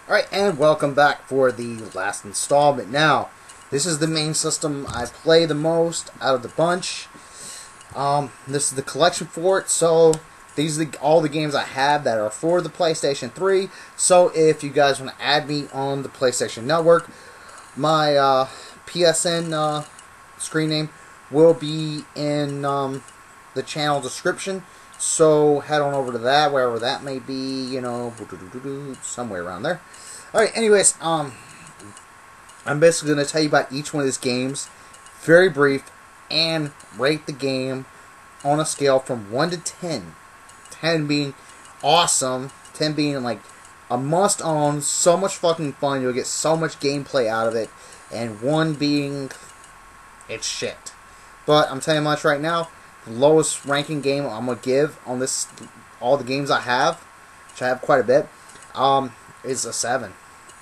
Alright, and welcome back for the last installment. Now, this is the main system I play the most out of the bunch. This is the collection for it, so these are all the games I have that are for the PlayStation 3. So if you guys want to add me on the PlayStation Network, my PSN screen name will be in the channel description. So head on over to that, wherever that may be, you know, somewhere around there. Alright, anyways, I'm basically going to tell you about each one of these games, very brief, and rate the game on a scale from 1 to 10. 10 being awesome, 10 being like a must-own, so much fucking fun, you'll get so much gameplay out of it, and 1 being, it's shit. But I'm telling you much right now, the lowest ranking game I'm going to give on this, all the games I have, which I have quite a bit, is a 7.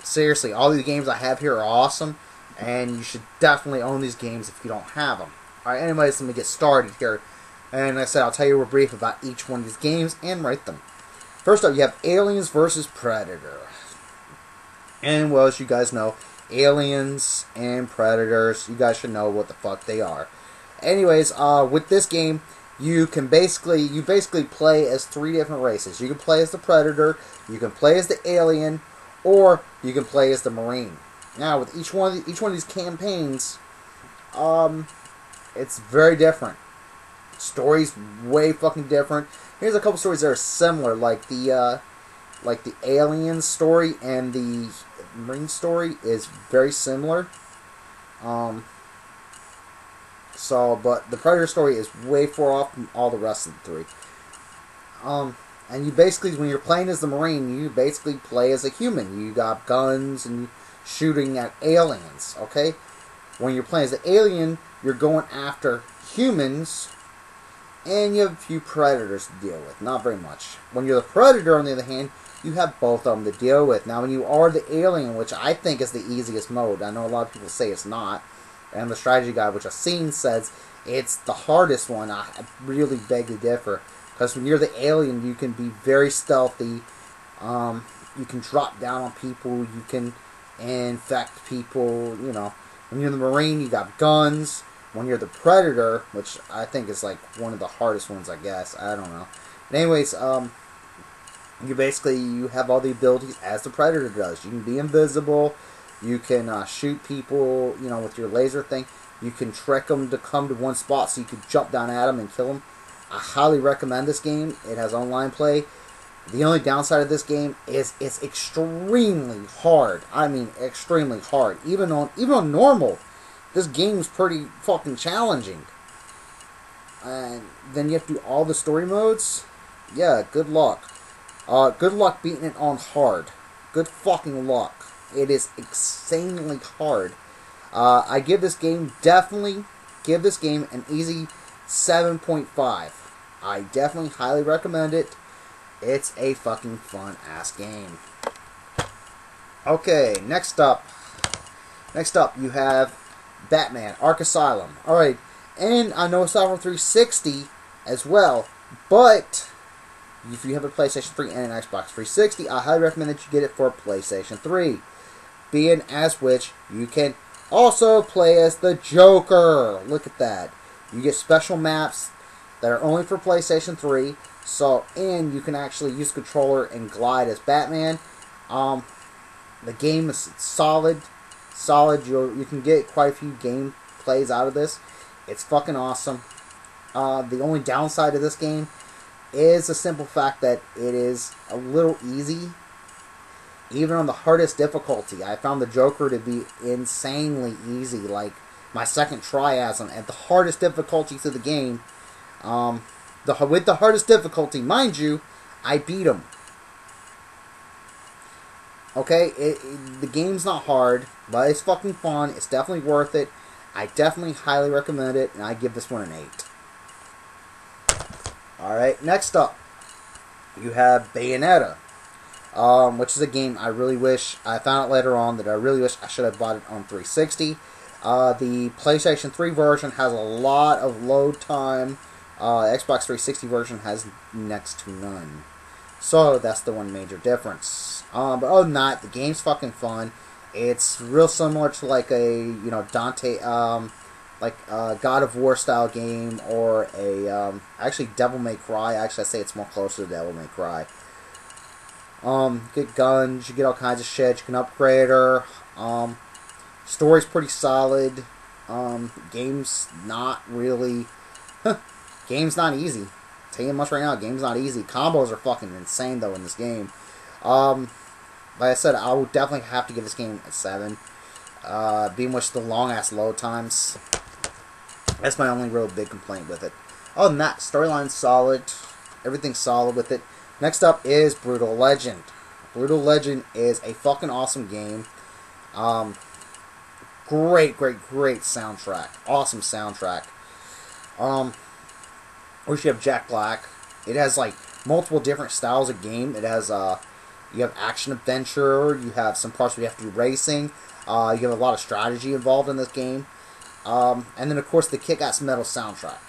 Seriously, all these games I have here are awesome, and you should definitely own these games if you don't have them. Alright, anyways, let me get started here. And like I said, I'll tell you real brief about each one of these games and rate them. First up, you have Aliens vs. Predator. And, well, as you guys know, Aliens and Predators, you guys should know what the fuck they are. Anyways, with this game, you basically play as 3 different races. You can play as the Predator, you can play as the Alien, or you can play as the Marine. Now, with each one of these campaigns, it's very different. Stories way fucking different. Here's a couple stories that are similar, like the Alien story and the Marine story is very similar. But the Predator story is way far off from all the rest of the 3. And you basically, when you're playing as the Marine, you basically play as a human. You got guns and shooting at aliens, okay? When you're playing as the Alien, you're going after humans, and you have a few Predators to deal with. Not very much. When you're the Predator, on the other hand, you have both of them to deal with. Now, when you are the Alien, which I think is the easiest mode, I know a lot of people say it's not, and the strategy guide, which I've seen, says it's the hardest one. I really beg to differ. Because when you're the Alien, you can be very stealthy. You can drop down on people. You can infect people. You know, when you're the Marine, you got guns. When you're the Predator, which I think is like one of the hardest ones, I guess. I don't know. But anyways, you have all the abilities as the Predator does. You can be invisible. You can shoot people, you know, with your laser thing. You can trick them to come to one spot so you can jump down at them and kill them. I highly recommend this game. It has online play. The only downside of this game is it's extremely hard. I mean, extremely hard. Even on normal, this game's pretty fucking challenging. And then you have to do all the story modes. Yeah, good luck. Good luck beating it on hard. Good fucking luck. It is insanely hard. I give this game an easy 7.5. I definitely highly recommend it. It's a fucking fun-ass game. Okay, next up you have Batman Arkham Asylum. Alright, and I know it's out on 360 as well, but if you have a PlayStation 3 and an Xbox 360, I highly recommend that you get it for PlayStation 3. Being as which, you can also play as the Joker. Look at that. You get special maps that are only for PlayStation 3. And you can actually use the controller and glide as Batman. The game is solid. You can get quite a few gameplays out of this. It's fucking awesome. The only downside of this game is the simple fact that it is a little easy. Even on the hardest difficulty, I found the Joker to be insanely easy. Like, my second try as him at the hardest difficulty to the game. With the hardest difficulty, mind you, I beat him. Okay, the game's not hard, but it's fucking fun. It's definitely worth it. I definitely highly recommend it, and I give this one an 8. Alright, next up, you have Bayonetta. Which is a game I really wish, I found out later on that I really wish I should have bought it on 360. The PlayStation 3 version has a lot of load time. Xbox 360 version has next to none. So that's the one major difference. But other than that, the game's fucking fun. It's real similar to like a Dante, like a God of War style game, or a actually Devil May Cry. Actually, I say it's more closer to Devil May Cry. You get guns, you get all kinds of shit. You can upgrade her. Story's pretty solid. Game's not really. Game's not easy. Tell you much right now, game's not easy. Combos are fucking insane though in this game. Like I said, I would definitely have to give this game a 7. Being much the long ass load times. That's my only real big complaint with it. Other than that, storyline's solid. Everything's solid with it. Next up is Brutal Legend. Brutal Legend is a fucking awesome game. Great soundtrack. Awesome soundtrack. Of course, you have Jack Black. It has like multiple different styles of game. It has you have action adventure. You have some parts where you have to do racing. You have a lot of strategy involved in this game. And then of course the kick-ass metal soundtrack.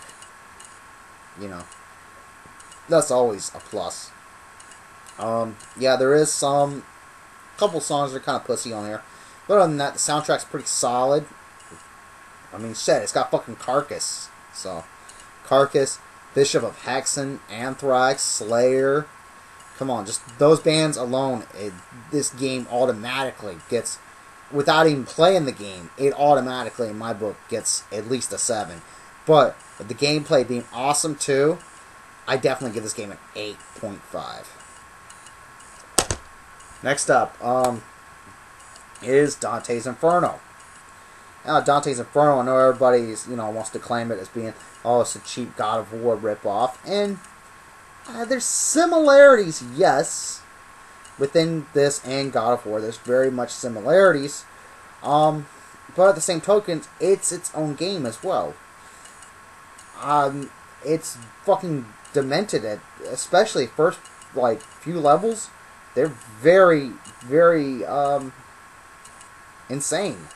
That's always a plus. Yeah, there is some couple songs that are kind of pussy on here, but other than that, the soundtrack's pretty solid. I mean, shit, it's got fucking Carcass. So, Carcass, Bishop of Hexen, Anthrax, Slayer. Come on, just those bands alone, this game automatically gets, without even playing the game, it automatically, in my book, gets at least a 7. But with the gameplay being awesome too, I definitely give this game an 8.5. Next up is Dante's Inferno. Now, Dante's Inferno, I know everybody's wants to claim it as being, oh, it's a cheap God of War ripoff, and there's similarities, yes, within this and God of War. There's very much similarities, but at the same token, it's its own game as well. It's fucking demented, especially first like few levels. They're very insane.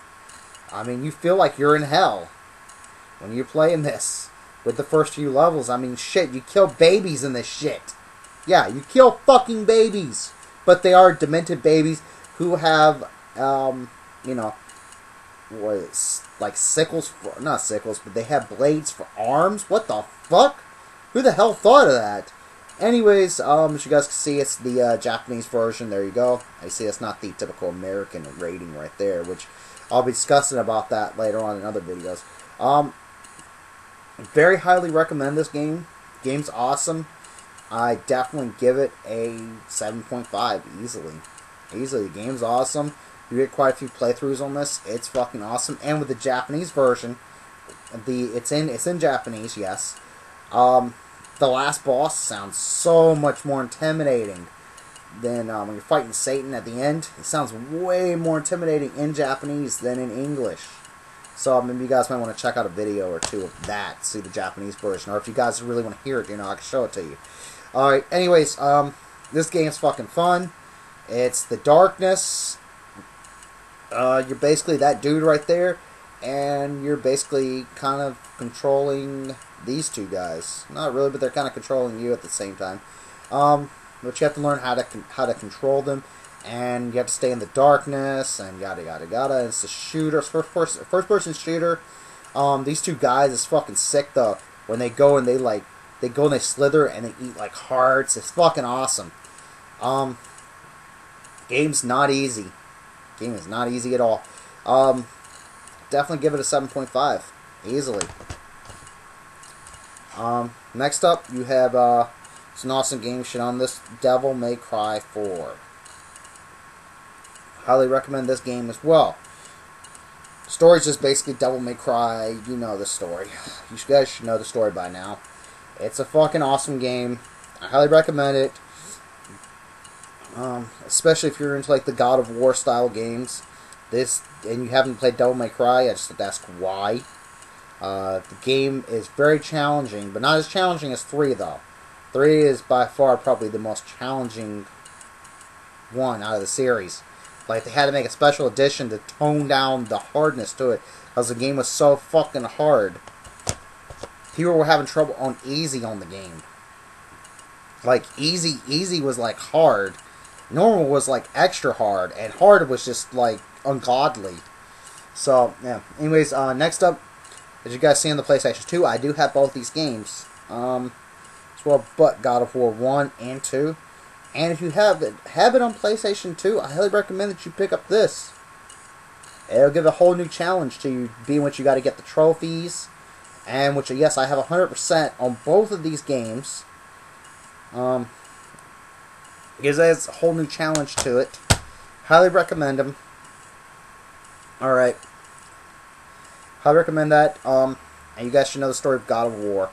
I mean, you feel like you're in hell when you're playing this with the first few levels. I mean, shit, you kill babies in this shit. Yeah, you kill fucking babies. But they are demented babies who have, like sickles for, not sickles, but they have blades for arms. What the fuck? Who the hell thought of that? Anyways, as you guys can see, it's the Japanese version. There you go. I see it's not the typical American rating right there, which I'll be discussing about that later on in other videos. Very highly recommend this game. Game's awesome. I definitely give it a 7.5 easily. Easily, the game's awesome. You get quite a few playthroughs on this. It's fucking awesome. And with the Japanese version, it's in Japanese, yes. The last boss sounds so much more intimidating than when you're fighting Satan at the end. It sounds way more intimidating in Japanese than in English. So maybe you guys might want to check out a video or two of that, see the Japanese version. Or if you guys really want to hear it, I can show it to you. Alright, anyways, this game's fucking fun. It's the darkness. You're basically that dude right there, and you're basically kind of controlling these two guys. Not really, but they're kind of controlling you at the same time. But you have to learn how to control them, and you have to stay in the darkness, and yada yada yada. It's a shooter, first person shooter. These two guys is fucking sick though. When they go and they slither and they eat like hearts. It's fucking awesome. Game's not easy. Game is not easy at all. Definitely give it a 7.5 easily. Next up, you have it's an awesome game shit on this, Devil May Cry 4. Highly recommend this game as well. Story's just basically Devil May Cry. You know the story. You guys should know the story by now. It's a fucking awesome game. I highly recommend it. Especially if you're into like the God of War style games. And you haven't played Devil May Cry, I just have to ask why. The game is very challenging, but not as challenging as 3 though. 3 is by far probably the most challenging one out of the series. Like, they had to make a special edition to tone down the hardness to it, because the game was so fucking hard. People were having trouble on easy on the game. Like, easy was like hard. Normal was like extra hard. And hard was just like ungodly. So, yeah. Anyways, next up, as you guys see on the PlayStation 2, I do have both these games. As well, but God of War 1 and 2. And if you have it on PlayStation 2, I highly recommend that you pick up this. It'll give a whole new challenge to you, being what you got to get the trophies. And which, yes, I have 100% on both of these games. Because it has a whole new challenge to it. Highly recommend them. Alright. Highly recommend that. And you guys should know the story of God of War.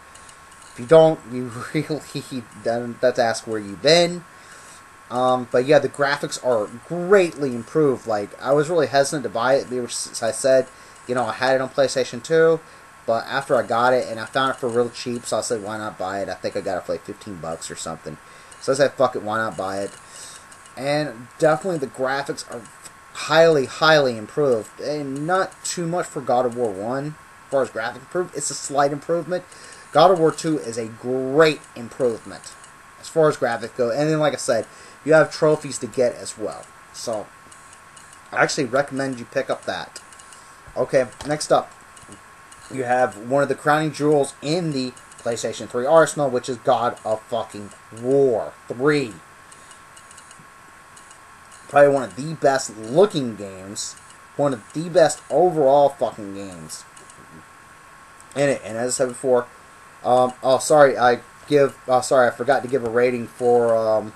If you don't, you really, that's ask where you've been. But yeah, the graphics are greatly improved. Like, I was really hesitant to buy it, because I said, you know, I had it on PlayStation 2, but after I got it, and I found it for real cheap, so I said, why not buy it? I think I got it for like 15 bucks or something. So I said, fuck it, why not buy it? And definitely the graphics are highly improved. And not too much for God of War 1, as far as graphic improvement. It's a slight improvement. God of War 2 is a great improvement, as far as graphics go. And then, like I said, you have trophies to get as well. So, I actually recommend you pick up that. Okay, next up, you have one of the crowning jewels in the PlayStation 3 arsenal, which is God of fucking War 3. Probably one of the best looking games, one of the best overall fucking games in it. And as I said before, sorry, I forgot to give a rating for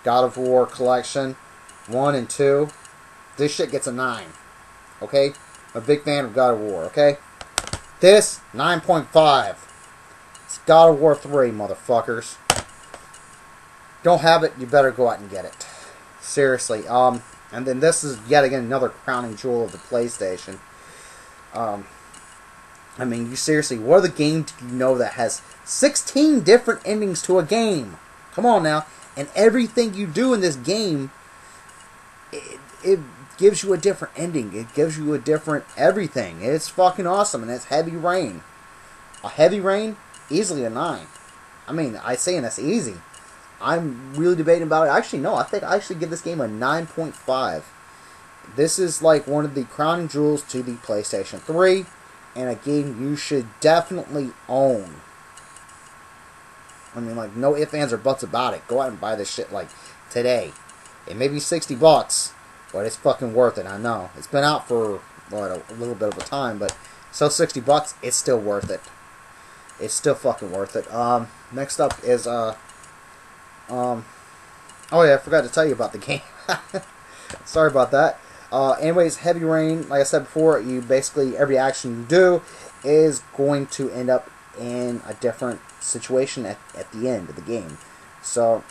God of War Collection 1 and 2. This shit gets a 9. Okay? I'm a big fan of God of War, okay? This, 9.5. It's God of War 3, motherfuckers. Don't have it, you better go out and get it. Seriously. And then this is yet again another crowning jewel of the PlayStation. I mean, you seriously, what other game do you know that has 16 different endings to a game? Come on now. And everything you do in this game, it gives you a different ending. It gives you a different everything. It's fucking awesome. And it's Heavy Rain. A Heavy Rain, easily a 9. I mean, I saying that's easy. I'm really debating about it. Actually, no, I think I actually give this game a 9.5. This is like one of the crowning jewels to the PlayStation 3. And a game you should definitely own. I mean, like, no ifs, ands, or buts about it. Go out and buy this shit, like, today. It may be 60 bucks, but it's fucking worth it, I know. It's been out for, what, a little bit of a time, but still 60 bucks, it's still worth it. It's still fucking worth it. Next up is, oh yeah, I forgot to tell you about the game. Sorry about that. Anyways, Heavy Rain, like I said before, you basically, every action you do is going to end up in a different situation at the end of the game. So,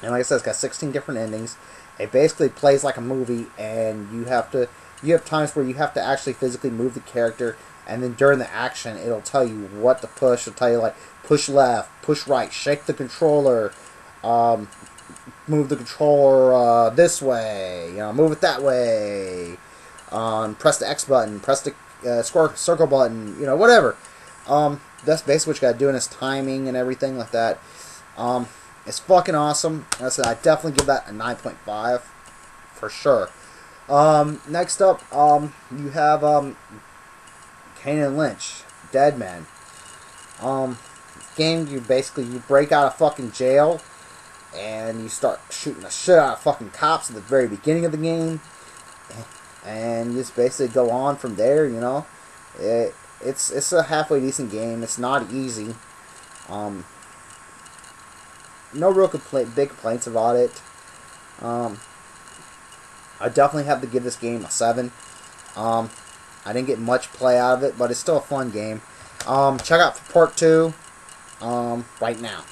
and like I said, it's got 16 different endings. It basically plays like a movie, and you have times where you have to actually physically move the character, and then during the action, it'll tell you what to push. It'll tell you, like, push left, push right, shake the controller, move the controller this way, move it that way, press the X button, press the circle button, whatever. That's basically what you gotta do, in its timing and everything like that. It's fucking awesome. Like I said, I definitely give that a 9.5 for sure. Next up, you have Kane and Lynch, Dead Man. Game, you break out of fucking jail, and you start shooting the shit out of fucking cops at the very beginning of the game, and you just basically go on from there. It's a halfway decent game. It's not easy. No real big complaints about it. I definitely have to give this game a 7. I didn't get much play out of it, but it's still a fun game. Check out for part 2 right now.